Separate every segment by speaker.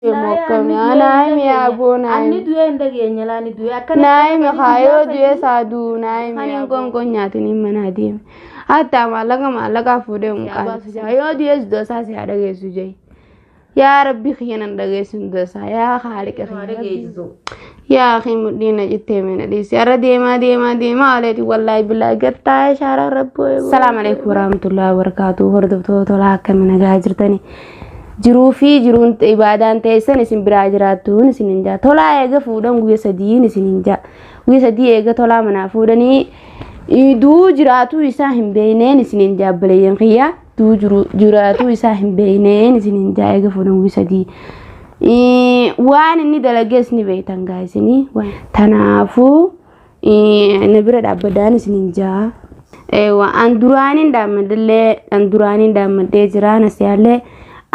Speaker 1: Mokkami naim ya abo naim.
Speaker 2: Ani duwe ndage nyalani duwe akana.
Speaker 1: Naim khayo duwe sadu naim. Hani gongo nyatini manadi. Hatta malaga fude mukal. Ayo duwe dosa si ada gesujai. Ya Rabbi khiyanan dage sun dosa ya khaliq khiyanan. يا أخي مدينة جتة من الإس يا ردي ما عليك والله بالله قطع شارع ربو. السلام عليكم ورحمة الله وبركاته. هردفتو طلع كم نجاجرتني جروفي جرون إبادان تيسن اسم براجراتو نسنجا طلع يجا فودم ويا سدي نسنجا ويا سدي يجا طلع منا فودني دو جراتو يساهم بينين نسنجا بليين خيا دو جراتو يساهم بينين نسنجا يجا فودم ويا سدي waan inni dalageesni beeytan gaayisini tanaafu nabira dhaabadaan isinin jaa an duraanin dhaamadee jiraan asiyaallee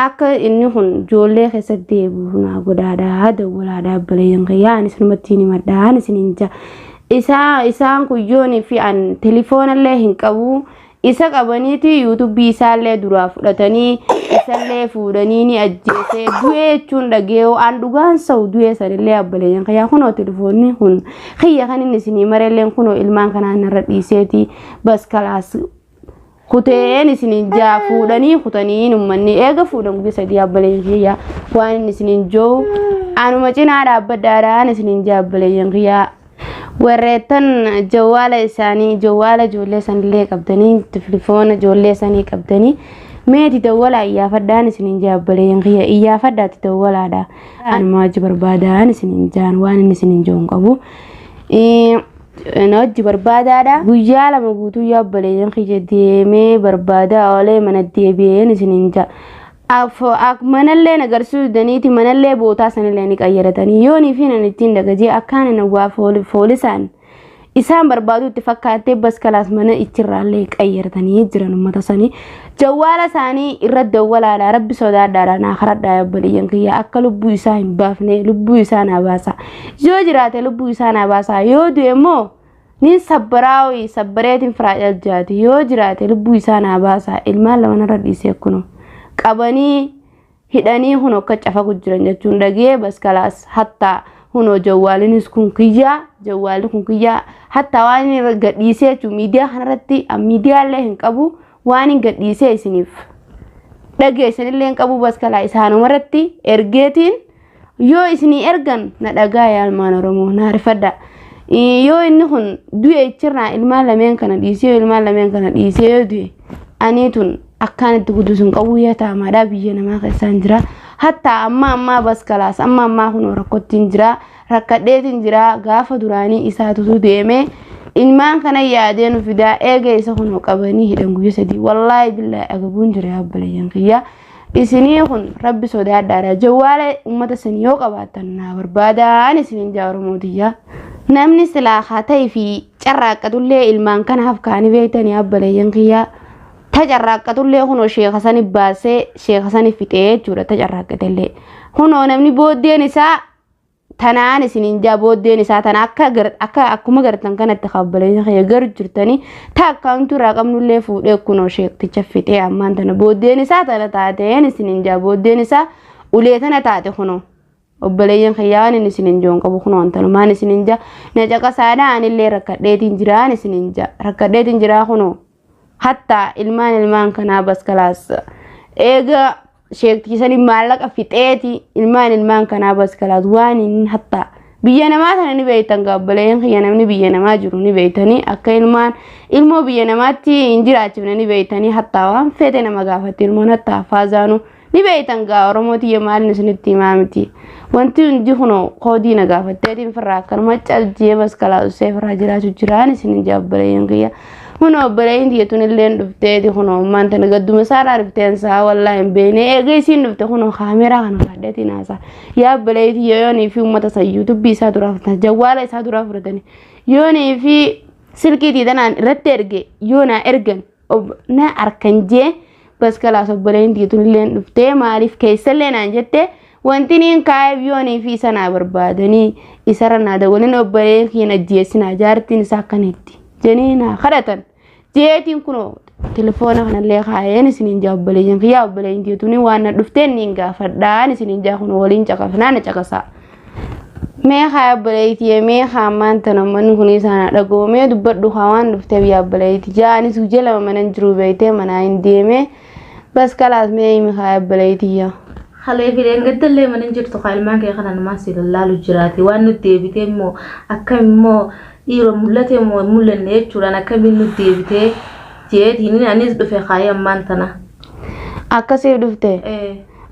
Speaker 1: akka inni kun joollee keessatti deebi'uunaa godaadhaa dawwalaadhaa balayan qayyaan isinumatti ni maddaan isinin jaa isaan kuyyoonii fi an telefoonallee hin qabu isa qabaniiti YouTube isaallee duraa fudhatanii isallee fuudhanii ni ajjeese du'ee jechuun dhageeyo an dhugaan sa'u du'ee sanillee abbaleeyyan kayyaa kunoo telefoonni kun kiyya kan inni isinii marelleen kunoo ilmaan kanaan irra dhiiseeti bas kalaas kuteen isiniin jaa fuudhanii kutanii nummanni eega fuudhan guyyaa sadii abbaleeyyan kiyyaa waan inni isiniin joo anuma cinaa dhaabbaddaadhaan isiniin jaa abbaleeyyan kiyyaa warreetan jawwaala isaanii jawwaala ijoollee sanillee qabdanii telefoona ijoollee sanii qabdanii meeti dawwala iyyaafadhaan isiniin jaabbaleen kiyya iyyaafadhaatti dawwalaadha anuma wajji barbaadaan isiniin jaan waan inni isiniin joon qabu na wajji barbaadaadha guyyaa lama guutuu yaabbaleen kiyya deemee barbaadaa oolee mana deebi'een isiniin jaa manallee nagarsiisuu daniiti manallee bootaa sanillee ni qayyaratanii yoonii fi nan ittiin dagajee akkaan nawaa foolisaan isaan barbaadu itti fakkaattee bas kalaas mana ichirraallee qayyaratanii jiran ummata sanii jawwaala isaanii irra dawwalaadhaa rabbi sodaadhaadhaa naa karadhaa yabbaliyyan kiyya akka lubbuu isaa hin baafne lubbuu isaa naa baasa yoo jiraate lubbuu isaa naa baasa yoo du'e immoo ni sabbaraawi sabbareetiin firaadhal jaati yoo jiraate lubbuu isaa naa baasa ilmaan lama narra dhiisee kunoo qabanii hidhanii huno akka cafa gujiran jechuun dhagee bas kalaas hatta huno jawwaalinis kun kiyyaa hatta waan gadhiisee jechuun miidiyaa kanarratti miidiyaallee hin qabu waan hin gadhiisee isiniif dhageessanillee hin qabu bas kalaa isaanumarratti ergeetiin yoo isinii ergan na dhagaa yaalmaan oromoo na rifadha yoo inni kun du'e ichirnaa ilmaan lameen kana dhiisee yoo du'e aniitun akkaan itti guddusun qabu yaata maadhaa biyya namaa keessaan jira hatta amma bas kalaas amma kun rakkottiin jira rakkadheetiin jira gaafa duraanii isaatutu deemee ilmaan kana yaadeen fidaa eega isa kun qabanii hidhan guyyaa sadii wallaahi billaahi agabuun jira yaabbalayyan kiyya isinii kun rabbi sodaadhaadha jawwaala ummata isin yoo qabaatan naa barbaadaan isiniin jaa oromootiyya namni silaa haa ta'e fi carraaqqatullee ilmaan kanaaf kaanii beeytan yaabbalayyan kiyya tajarraaqatullee hunoo sheekha sani baasee sheekha sani fixee jechuudha tajarraaqatellee hunoo namni booddeen isaa tanaan isiniin jaa booddeen isaa tana akka akkuma gartan kanatti qabbaleen kiyya garu jirtanii ta akkaawuntii irraa qabnullee fuudhee kunoo sheekticha fixee ammaan tana booddeen isaa tana taateen isiniin jaa booddeen isaa ulee tana taate hunoo obboleeyyan kiyyaa waan inni isiniin joon qabu kunoo antanumaan isiniin jaa na caqasaadha anillee rakkadheetiin jiraan isiniin jaa rakkadheetiin jiraa kunoo hatta ilmaan kana bas kalaas eega sheektiisanii maallaqa fixeeti ilmaan kana bas kalaas waan inni hatta biyya namaa sana ni beeytan gaabbaleen kiyya namni biyya namaa jiru ni beeytanii akka ilmoo biyya namaatti hin jiraachifne ni beeytanii hatta waan fete nama gaafatti ilmoon hatta faazaanu ni beeytan gaa oromootiyya maalin isinitti himaa miti wanti hundi kunoo qoodii na gaafatteetiin firraa akkanuma caljee bas kalaas seefirraa jiraachuu jiraan isinin jaabbaleen kiyya huno barayin dietun illeen dhufteeti huno maanta nagadduma saara rifteensaa wallahi hin beene eega isiin dhufte huno kaameraa kana kadheeti naasa yaa balayti yoonii fi ummata san yuutubii isaa duraa fudhatan jawwaala isaa duraa fudhatani yoonii fi silkiitii tanaan irratti erge yoonaa ergan na arkan jee bas kalaas obbolayin dietun illeen dhuftee maaliif keessallee naan jette wanti niin kaayeb yoonii fi isa naa barbaadanii isarra naa dawwalin obbolayin kiin ajjeessinaa jaartiin isaa akkanitti jenina khadatan jeetiin kuno telefoona kanallee kaayeen isinin jaabbaleen kiyyaa obboleen tiituni waan dhufteen niin gaafadhaan isinin jaa kun waliin caqafnaan caqasa mee haa obboleetii mee haa maanta namoonni kun isaan dhagoomee dubbadhu waan dhuftee biyya obboleetii jaanis gujee lama manan jiru beeytee manaa hin deeme bas kalaas mee imi haa obboleetii
Speaker 2: halee fideen gaddalee manan jirtu ilmaan kee kana namaa si lallaalu jiraati waan nuti deebitee immoo akkam immoo dhiiroo mul'ate immoo mul'anne jechuudhaan akkamiin nuti deebitee jeetiin anis dhufe kaayaan maantana
Speaker 1: akkasii dhufte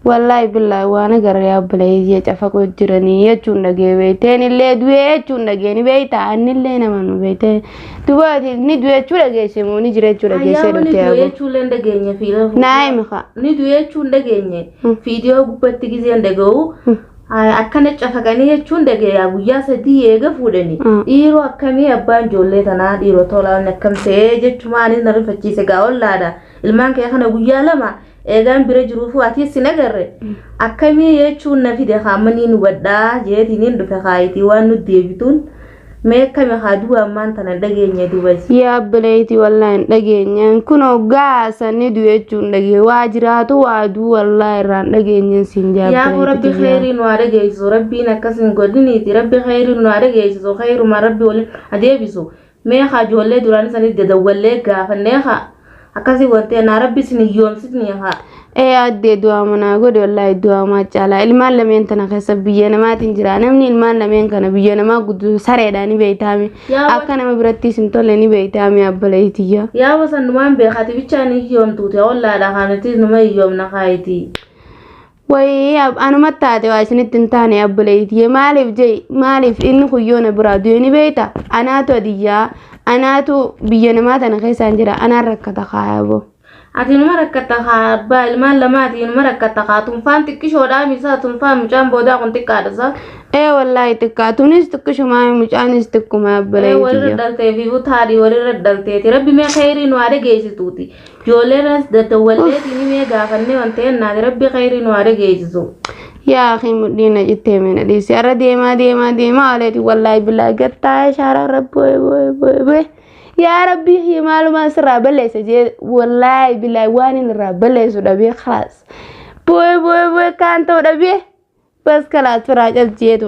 Speaker 1: wallahi billahi waan garee obboleetii cafaqoo jiranii jechuun dhagee beeyteen illee du'ee jechuun dhageeni beeyta annillee nama nu beeyte dubaati ni du'ee jechuun dhageesse moo ni jira jechuun dhageesse dhufte
Speaker 2: yaa du'ee jechuun leen dhageenye fiila
Speaker 1: naayim ka
Speaker 2: ni du'ee jechuun dhageenye viidiyoo gubbatti giseen dhaga'u akkana cafaqanii jechuun dhageeyaa guyyaa 3 eega fuudhanii dhiiroo akkamii abbaan ijoollee tanaa dhiiroo tolaan akkam ta'ee jechumaan inni rifachiise gaa ollaadha ilmaan kee kana guyyaa 2 eegaan bira jiruufu ati sinagarre akkamii jechuun na fide haamanii nu wadhaa jeetiniin dhufe kaayitii waan nu deebituun mee akkami haaduu ammaan tana dhageenye dubasi
Speaker 1: yaa obboleetii wallahi dhageenye kunoo gaasanii du'ee jechuun dhagee waa jiraatu waaduu wallahi irraan dhageenye siin jaabbalee
Speaker 2: yaa rabbi khayriin waa dhageessisu rabbiin akkasin godhiniiti rabbi khayriin waa dhageessisu khayruma rabbi waliin adeebisu mee haa ijoollee duraan isaanii dadawwallee gaafannee haa akkasii wanti na rabbi sin yoomsitni haa
Speaker 1: adde du'a mana godhe wallahi du'a ma cala ilmaan lameen tana keessa biyya namaatiin jira namni ilmaan lameen kana biyya namaa gudduu sareedhaan ni beeytaame akka nama biratti sin tolle ni beeytaame obboleetiyya
Speaker 2: yaa wasan numaan beekati bichaa ni yoomtuute wallaadha kanatti numa yoomna kaayiti
Speaker 1: way anuma taate waa isinitti hin taane obboleetiyya maaliif inni kuyyoona biraa du'e ni beeyta anaatu adiyyaa anaatu biyya namaa tana keessaan jira anaan rakkata kaayabo
Speaker 2: ati numa rakkata haa ilmaan lamaati numa rakkata haa tunfaan xiqqishoodhaa misaa tunfaan mucaan boodaa kun xiqqaadhasa
Speaker 1: wallahi xiqqaatuunis xiqqishumaa mucaanis xiqquma obboleetiyya
Speaker 2: walirra dhaltee fi utaadhi walirra dhalteeti rabbi mee khayrii nu adegeessituuti ijoolleen dadawwalleetiin mee gaafannee waan ta'een naati rabbi khayrii nu adegeessisu
Speaker 1: yaa akhi mudhiina jittee meena dhiisi arra deemaa aleeti wallahi billahi gattaa shaara rabbi yaa rabbi maaluma sirraa balleessa jee wallahi billahi waan inni irraa balleessu dhabee khalaas boy kaan ta'u dhabee bas kalaas firaa cabjeetu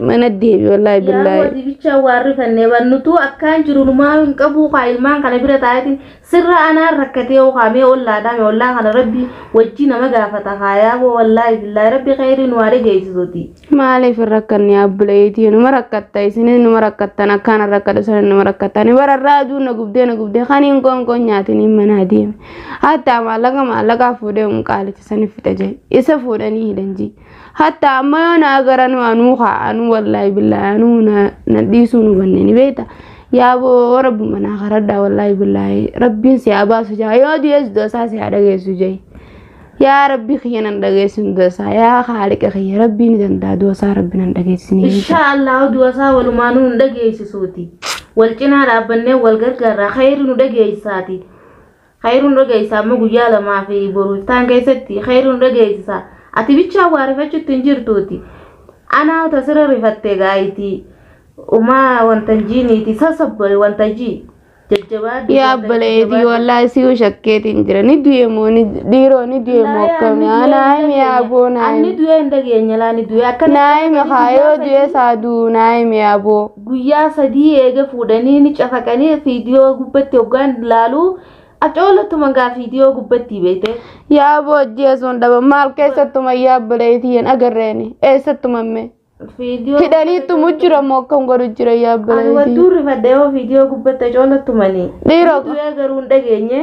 Speaker 1: mana deebi wallahi billahi
Speaker 2: yaa wadi bicha warri kannee bannutu akkaan jiru numaa hin qabu kaa ilmaan kana bira taayatiin sirra anaan rakkatee ukaamee ollaadhaame ollaa kana rabbi wajji nama gaafata kaayaa wallahi billahi rabbi khayrii nu adegeessisuuti
Speaker 1: maaliif rakkanne abbuleetii numa rakkatta isinis numa rakkattan akkaan rakkata sanan numa rakkattan bararraa aduu na gubdee kaniin qoonqoon nyaatanii mana deeme hatta maallaqa fuudhee qaalicha sani fixa jee isa fuudhanii hidhanjii hatta amma yoo na agaran anuu anu wallahi billahi anu na dhiisuu nu banneen beeta yaaboo rabbi manaa karaddaa wallahi billahi rabbiin si abaasu jaa yoo diyees dosaa si dhageessu jee yaa rabbi khiyyanan dhageessin dosaa yaa khaaliqa khiyya rabbiin dandaa dosaa rabbinan dhageessini
Speaker 2: insha Allah dosaa walumaanuu nu dhageessisuuti wal cinaa dhaabbannee wal gargaarraa khayri nu dhageessaati khayri nu dhageessaa amma guyyaa lamaa fi boruuftaan keessatti khayri nu dhageessisaa ati bichaa waarifachuutti hin jirtuuti anaa tasira rifattee gaayiti umaa wantanjiiniiti sasabbali wantanjii jajjabaadhu
Speaker 1: yaa obboleetii wallahi si shakkeetiin jira ni du'e moo ni dhiiroo ni du'e moo akkami naayimi yaaboo naayimi
Speaker 2: ani du'e hin dhageenya laa ni du'e akkana
Speaker 1: naayimi kaayoo du'e saaduu naayimi yaaboo
Speaker 2: guyyaa 3 eega fuudhanii ni cafaqanii viidiyoo gubbatti hoggaan laaluu achoolattuma gaa viidiyoo gubbatti beete
Speaker 1: yaaboo jeesuun dhaba maal keessatuma yaa obboleetii hin agarreeni eessattumamme
Speaker 2: viidiyoo
Speaker 1: hidhaniitu mujjira moo akkam godhu jira yaa obboleetii
Speaker 2: ani wadduu rifadhee viidiyoo gubbatti achoolattumanii
Speaker 1: dhiiroo
Speaker 2: du'ee garuu hin dhageenye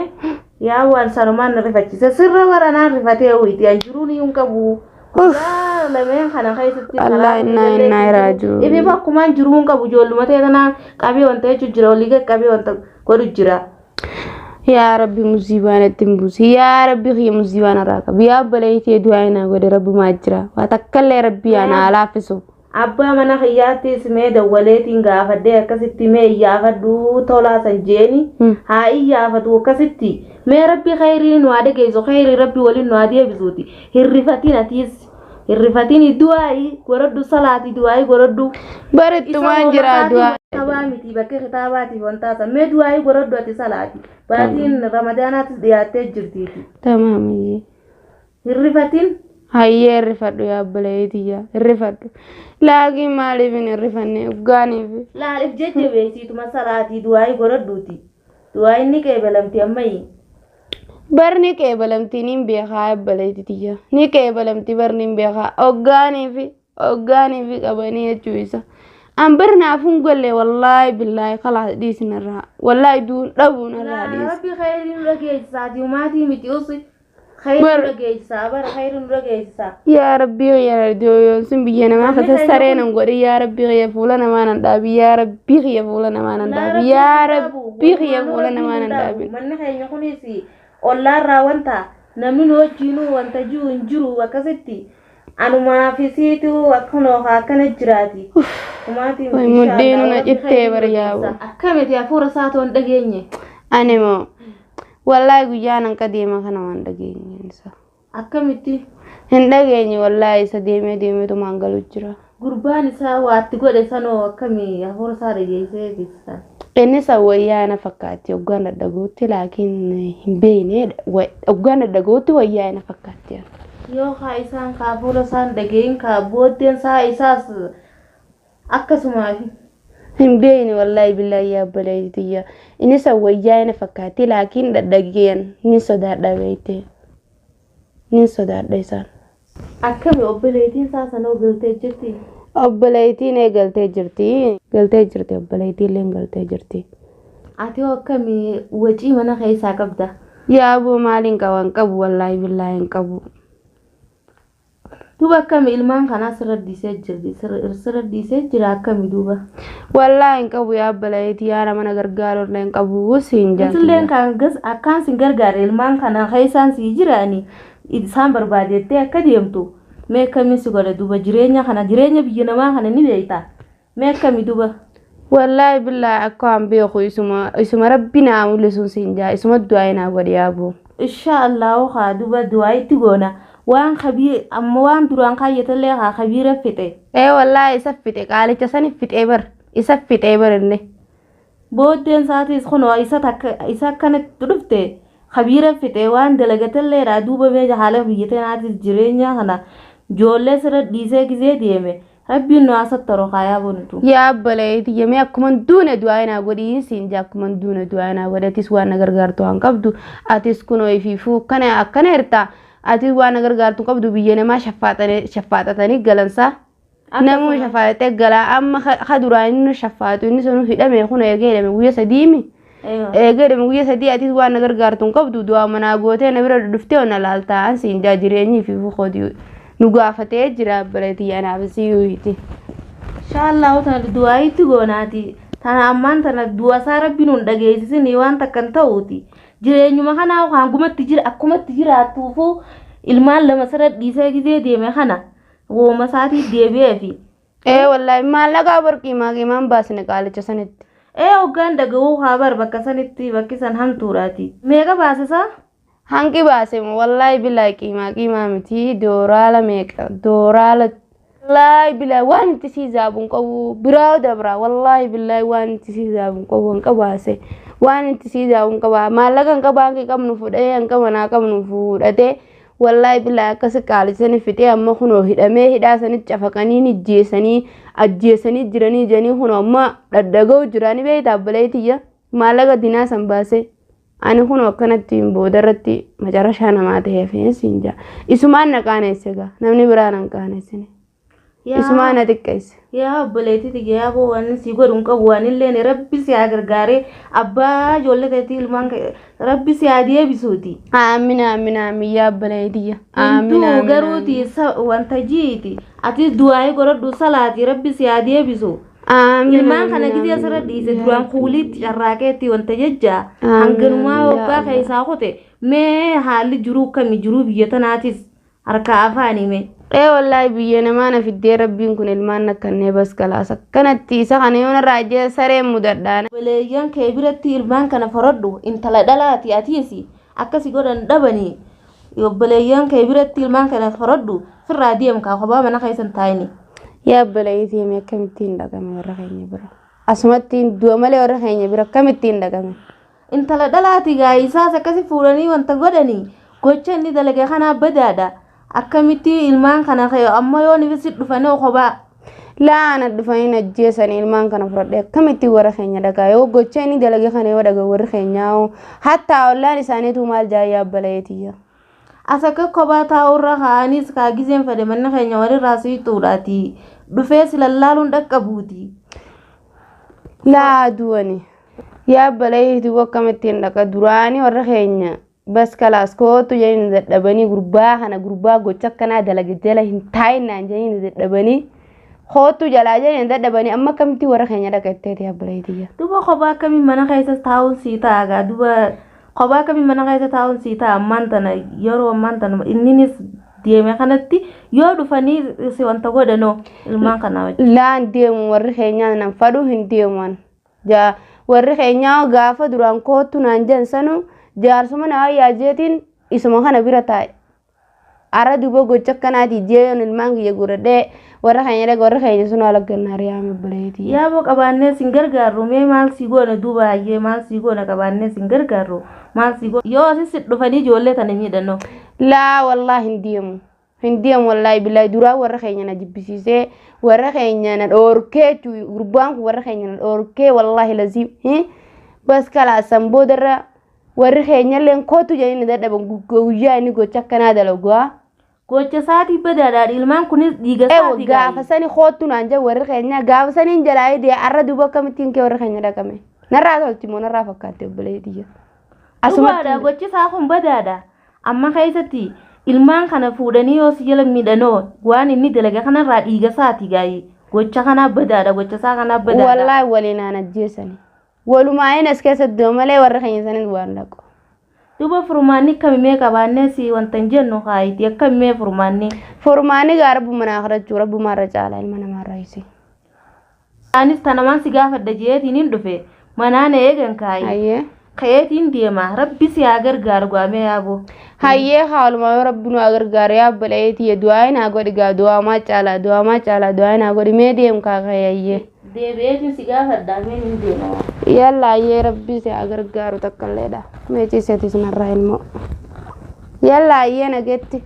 Speaker 2: yaa waan sanumaan rifachise sirra waranaan rifatee uyti anjiruun hin qabu lameen kana keessatti
Speaker 1: Allah inna raaju
Speaker 2: ibi bakkumaan jiruu hin qabu ijoollumatee tanaa qabee wanta jechuun jira olii qabee wanta godhu jira
Speaker 1: يا ربي مصيبة تنبوس يا ربي هي مصيبة نراك يا بليتي دعائنا قد رب ما أجرا وتكل ربي أنا على فسو
Speaker 2: أبا منا خياتي سمي دولتين غافدة كستي مي يافدو تولا سنجيني هاي يافدو كستي مي ربي خيرين وعدك إذا خير ربي ولي نوادي بزوتي هرفتي نتيس Irrifatini du'aayi gorodhu salaati du'aayi gorodhu.
Speaker 1: Barattumaan jira du'aa.
Speaker 2: Kitaabaa miti bakka kitaabaatiif wanta samee du'aayi gorodhu ati salaati. Baatiin ramadaanaatis dhiyaattee jirtiiti.
Speaker 1: Tamaamiyye.
Speaker 2: Irrifatin.
Speaker 1: Hayyee irrifadhu yaa obboleetiyya irrifadhu. Laakiin maaliif hin irrifanne ufgaaniif.
Speaker 2: Laaliif jajjabeessiituma salaatii du'aayi gorodhuuti. Du'aayi ni qeebalamti ammayyi.
Speaker 1: Barni qeebalamtii niin beekaa obboleetiyya. Ni qeebalamti barni hin beekaa. Oggaaniif qabanii jechuu isa. An barnaaf hin golle wallaahi billaahi kalaas dhiisnarraa. Wallaahi duun dhabuun irraa dhiis.
Speaker 2: Rabbi khayriin dhageessisaati umaatii miti usi. Khayriin dhageessisaa bara khayriin dhageessisaa.
Speaker 1: Yaa Rabbi yaa Rabbi sun biyya namaa kasa sareen hin godhi yaa Rabbi khiyya fuula namaa nan dhaabi yaa Rabbi khiyya fuula namaa nan dhaabi yaa Rabbi khiyya fuula namaa nan dhaabi.
Speaker 2: Manni keenya kunis ollaarraa wanta namni nu wajjiinuu wanta jiru hin jiru akkasitti anumaa fi siitu akkanoo akkana jiraati.
Speaker 1: Muddiinu na cittee bara yaa'u.
Speaker 2: Akkamiti hafuura isaatoon dhageenye.
Speaker 1: Ani moo wallaahi guyyaan hanqa deema kana waan dhageenye isa.
Speaker 2: Akkamitti?
Speaker 1: Hin dhageenye wallaahi isa deemeetu maangalu jira.
Speaker 2: Gurbaan isaa waatti godhe sanoo akkamii hafuura isaa dhageessee beeksisan.
Speaker 1: Inni wayyaa na fakkaatti hoggaan dadhaguutti laakiin hin beekne hoggaan dadhaguutti wayyaa na fakkaatti.
Speaker 2: Yoo haa isaan hafuura isaan dhageen booddeen isaas akkasumaaf.
Speaker 1: Hin beekne wallaahi billaahi yaa obboleetiyya. Inni wayyaa na fakkaatti laakiin dadhageen ni sodaadha beekte. Ni sodaadha isaan.
Speaker 2: Akkami obboleettiin isaa sanoo galtee jirti?
Speaker 1: Obboleettiin galtee jirti. Galtee jirti obboleettiin illee galtee jirti.
Speaker 2: Ati akkamii wacii mana keessaa qabda?
Speaker 1: Yaa aboo maaliin qabu wallaahi billaahi hin qabu.
Speaker 2: Duuba akkamii ilmaan kanaa sirra dhiisee jira akkamii duuba?
Speaker 1: Wallaahi hin qabu yaa obboleettii yaa mana gargaaru illee hin qabu siin jaallatu.
Speaker 2: Isilleen kan akkaan sin gargaare ilmaan kana keessaan sii jiraani isaan barbaadettee akka deemtu. Mee akkamii si godha duuba jireenya jireenya biyya namaa kana ni beekta. Mee akkamii duuba?
Speaker 1: Wallaahi billaahi akka waan beeku isuma rabbi naa mul'isuun siin jaa isuma du'aayi naa godhe yaaboo.
Speaker 2: Inshaallahu haa duuba du'aayitti goona. Waan waan duraan kaayyatallee haa kabiira fixe.
Speaker 1: Wallaahi isa fixe qaalicha sanif fixee bar isa fixee barinne.
Speaker 2: Booddeen isaatis kunoo isa akkanatti dhufte kabiira fixe waan dalagatalleedha duuba meeshaa haala biyya tanaatis jireenya kana ijoollee sirra dhiisee gizee deeme. Rabbiin nu asattaro kaayaa bontu.
Speaker 1: Yaa obboleettii yemee akkuma duune du'aayi naa godhi siin jaa akkuma duune du'aayi naa godhi atis waan na gargaartu waan qabdu atis kunoo ifiifuu akkana hirtaa. Ati waan gargaartu qabdu biyya namaa shaffaaxatanii galansaa namuu shaffaaxatee galaa amma duraan inni shaffaatu inni sun hidhame kun eegeedhame guyya sadiimi eegeedhame guyya sadii ati waan gargaartu qabdu du'aa manaa gootee na bira dhuftee onna laaltaa siin jaa jireenyii fi fuuqooti nu gaafatee jira obboleettii anaaf siiyuuti.
Speaker 2: Inshaallahu tana du'aayitti goonaati tana ammaan tana du'asaa rabbiin hun dhageessisin waan takkan ta'uuti. Jireenyuma kanaa hangumatti jira akkumatti jiraatuufu ilmaan lama sirra dhiisee gizee deeme kana wooma isaatiif deebi'eefi.
Speaker 1: Wallaahi maallaqaa barqii maaqimaan baasne qaalicha sanitti.
Speaker 2: Hoggaan dhaga'uu haa bar bakka sanitti bakki san hamtuuraati. Meeqa baasisaa?
Speaker 1: Hanqi baase wallaahi billaahi qiimaa miti dooraala meeqa dooraala. Wallaahi billaahi waan itti sii zaabuun qabu biraa dabra wallaahi billaahi waan itti sii zaabuun qabu hanqa baase. Waan itti sii zaabuun qaba maallaqa hanqa baankii qabnu fudhee hanqa manaa qabnu fudhatee wallaahi billaahi akkasi qaalisanii fixee amma kunoo hidhamee hidhaa sanitti cafaqanii ajjeesanii jiranii janii kunoo amma dhaddaga'u jiranii beektaa obboleetiyya maallaqa dinaa san baase ani kunoo akkanatti boodarratti macarashaa namaa ta'ee feensiin jaa isumaan na qaaneesse egaa namni biraa na qaaneessine. Isumaan na xiqqeesse.
Speaker 2: Yaa obboleettii yaa boo waan si godhuun qabu waan illee rabbi si haa gargaaree abbaa ijoollee ta'etti ilmaan rabbi si haa deebisuuti.
Speaker 1: Amina yaa obboleettii.
Speaker 2: Amina. Garuuti wanta jiiti ati du'aayi godhadhu salaati rabbi si haa deebisu. Ilmaan kana gizee sirra dhiise duraan kuuliitti carraaqeetti wanta jejjaa hanganumaa waggaa keessaa kute mee haalli jiruu akkamii jiruu biyya tanaatis harka afaanii mee.
Speaker 1: Wallaahi biyya namaa na fiddee rabbiin kun ilmaan nakkannee bas kalaas akkanatti isa kana yoona raajee sareen mudadhaan.
Speaker 2: Waleeyyan kee biratti ilmaan kana faradhu intala dhalaati atiisi akkasi godhan dhabanii Yobboleeyyan kee biratti ilmaan kana horodhu firraa deemkaa kophaa mana keessan taa'ini.
Speaker 1: Yaa obboleeyyitii mee akkamittiin dhaqame warra keenya bira? Asumattiin du'a malee warra keenya bira akkamittiin dhaqame?
Speaker 2: Intala dhalaati gaayisaas akkasi fuudhanii wanta godhanii gocha inni dalage kanaa badaadha. Akkamitti ilmaan kana amma yoo nifisi dhufanii kophaa.
Speaker 1: Laana dhufanii ajjeesanii ilmaan kana fudhadhee akkamitti warra keenya dhagaa yoo gocha inni dalage kana yoo dhagaa warra keenyaa hatta ollaan isaaniitu maal jaayyaa obboleeyyitii.
Speaker 2: Asaka kophaa taa'urra ka'anis kaagizeen fedhe manna keenya walirraa siituudhaati. Dhufee silallaaluun dhaqqabuuti.
Speaker 1: Laa du'ani yaa obboleeyyitii akkamittiin dhaqa duraanii warra keenya bas kalaas kootu jedhanii dadhabanii gurbaa kana gurbaa gocha akkanaa dalage jala hin taa'inaan jedhanii dadhabanii kootu jalaa jedhanii dadhabanii amma akkamitti warra keenya dhaqatteeti yaa obboleeyyitii.
Speaker 2: Duba kophaa akkamii mana keessa taa'uun sii taagaa duba kophaa akkamii mana keessa taa'uun sii ta'a ammaan tana yeroo ammaan tana inninis deeme kanatti yoo dhufanii si wanta godhanoo ilmaan kana wajjin.
Speaker 1: Laan deemu warri keenyaa nan fadhu hin deeman. Warri keenyaa gaafa duraan kootu naan jansanu jaarsuma na yaajjeetiin isuma kana bira taa'e. Ara duba gocha akkanaati jeeyoon ilmaan kiyya guradhee warra keenya dhaga warra keenya sun haala gannaa riyaame obboleeyyitii.
Speaker 2: Yaa boo qabaannee sin gargaarru mee maal sii goone duuba hayyee maal sii goone qabaannee sin gargaarru maal sii goone yoo asis dhufanii ijoollee tana miidhannoo.
Speaker 1: Laa wallaahi hin deemu. Hin deemu wallaahi billaahi duraa warra keenya na jibbisiisee warra keenya na dhoorkee gurbaan kun warra keenya na dhoorkee wallaahi laziim bas kalaasan boodarra warri keenya illee kootu jedhanii dadhaban guyyaa inni gocha akkanaa dalagaa.
Speaker 2: Gocha saatii badaadhaan ilmaan kunis dhiiga saatii
Speaker 1: gaafa sani kootu naan jedhu warri keenya gaafa saniin jalaa hidhee arra duba akkamittiin kee warra keenya dhaqame. Narraa tolchi moo narraa fakkaatte obboleeyyitii.
Speaker 2: Dhugaadha gochi isaa kun badaadha. Amma keessatti ilmaan kana fuudhanii yoo si jala miidhanoo waan inni dalaga kanarraa dhiiga saatii gaayee gocha kanaa badaadha gocha isaa kanaa badaadha.
Speaker 1: Wallaahi waliin aan ajjeesani. Walumaa inni as keessatti malee warra keenya sanis waan dhaqu.
Speaker 2: Duba furmaanni akkamii qabaannee si wanta hin jennu kaayiti akkamii furmaanni.
Speaker 1: Furmaanni gaa rabbuma naa kadhachuu rabbuma irra caalaa ilma namaa irraa isi.
Speaker 2: Anis tanamaan si gaafadha jeetiin hin dhufe manaan eegan kaayi.
Speaker 1: Hayyee.
Speaker 2: Kayeetiin deema rabbi si haa gargaaru gaamee yaaboo.
Speaker 1: Hayyee haaluma yoo rabbi nu haa gargaaru yaa obboleeyyitii du'aa naa godhi gaa du'aa maa caalaa du'aa naa godhi mee deemu kaakayee hayyee.
Speaker 2: Deebi'eetiin si gaafadhaa mee hin deema.
Speaker 1: Yalla hayyee rabbi si haa gargaaru takka illeedha mee ciiseetis narraa ilmoo. Yalla hayyee nageetti.